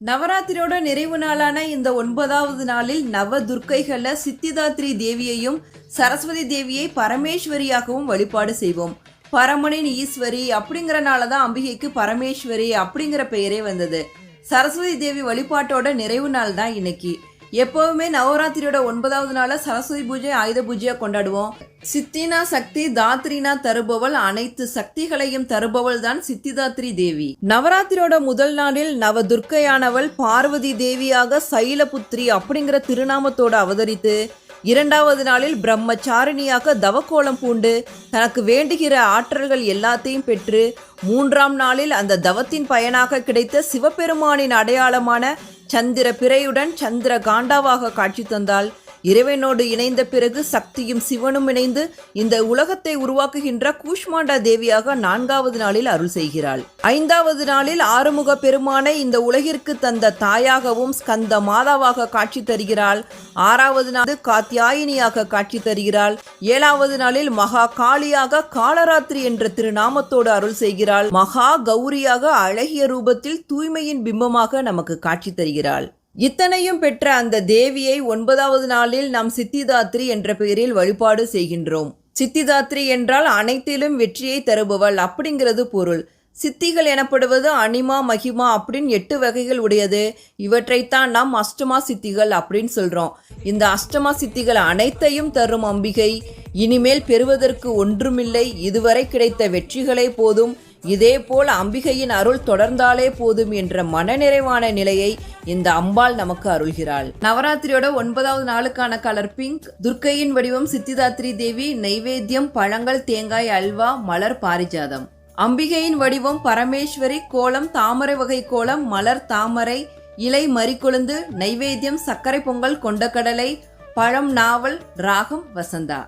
நவராத்திரியோட நிறைவு நாளான இந்த 9வது நாளில் நவ துர்க்கைகள்ல சித்திதாத்ரி தேவியையும் சரஸ்வதி தேவியை பரமேஸ்வரியாகவும் வழிபாடு செய்வோம். பரமனின் ஈஸ்வரி அப்படிங்கறனால தான் அம்பிகைக்கு பரமேஸ்வரி அப்படிங்கிற பெயரே வந்தது. சரஸ்வதி தேவி வழிபாட்டோட நிறைவு நாள் தான் இன்னைக்கு. எப்போவுமே நவராத்திரியோட 9வது நாள சரஸ்வதி பூஜை ஆயுத பூஜையா கொண்டாடுவோம். சித்தினா சக்தி, தாத்ரினா தருபவள், அனைத்து சக்திகளையும் தருபவள் தான் சித்திதாத்ரி தேவி. நவராத்திரியோட முதல் நாளில் நவ துர்க்கையானவள் பார்வதி தேவியாக சைலபுத்ரி அப்படிங்கிற திருநாமத்தோடு அவதரித்து, இரண்டாவது நாளில் பிரம்மச்சாரிணியாக தவக்கோலம் பூண்டு தனக்கு வேண்டுகிற ஆற்றல்கள் எல்லாத்தையும் பெற்று, மூன்றாம் நாளில் அந்த தவத்தின் பயனாக கிடைத்த சிவபெருமானின் அடையாளமான சந்திர பிறையுடன் சந்திர காண்டாவாக காட்சி தந்தாள். இறைவனோடு இணைந்த பிறகு சக்தியும் சிவனும் இணைந்து இந்த உலகத்தை உருவாக்குகின்ற கூஷ்மாண்டா தேவியாக 4வது நாளில் அருள் செய்கிறாள். 5வது நாளில் ஆறுமுக பெருமானை இந்த உலகிற்கு தந்த தாயாகவும் ஸ்கந்த மாதாவாக காட்சி தருகிறாள். 6வது நாள் காத்யாயினியாக காட்சி தருகிறாள். 7வது நாளில் மகா காளியாக காலராத்திரி என்ற திருநாமத்தோடு அருள் செய்கிறாள். மகா கௌரியாக அழகிய ரூபத்தில் தூய்மையின் பிம்பமாக நமக்கு காட்சி தருகிறாள். இத்தனையும் பெற்ற அந்த தேவியை 9வது நாளில் நாம் சித்திதாத்ரி என்ற பெயரில் வழிபாடு செய்கின்றோம். சித்திதாத்ரி என்றால் அனைத்திலும் வெற்றியை தருபவள் அப்படிங்கிறது பொருள். சித்திகள் எனப்படுவது அனிமா, மகிமா அப்படின்னு 8 வகைகள் உடையது. இவற்றைத்தான் நாம் அஷ்டமா சித்திகள் அப்படின்னு சொல்றோம். இந்த அஷ்டமா சித்திகள் அனைத்தையும் தரும் அம்பிகை இனிமேல் பெறுவதற்கு ஒன்றுமில்லை, இதுவரை கிடைத்த வெற்றிகளே போதும், இதேபோல் அம்பிகையின் அருள் தொடர்ந்தாலே போதும் என்ற மனநிறைவான நிலையை இந்த அம்பாள் நமக்கு அருள்கிறாள். நவராத்திரியோட 9வது நாளுக்கான கலர் பிங்க். துர்க்கையின் வடிவம் சித்திதாத்ரி தேவி. நைவேத்தியம் பழங்கள், தேங்காய், அல்வா, மலர், பாரிஜாதம். அம்பிகையின் வடிவம் பரமேஸ்வரி. கோலம் தாமரை வகை கோலம், மலர் தாமரை, இலை மறிக்கொழுந்து. நைவேத்தியம் சர்க்கரை பொங்கல், கொண்டக்கடலை, பழம் நாவல், ராகம் வசந்தா.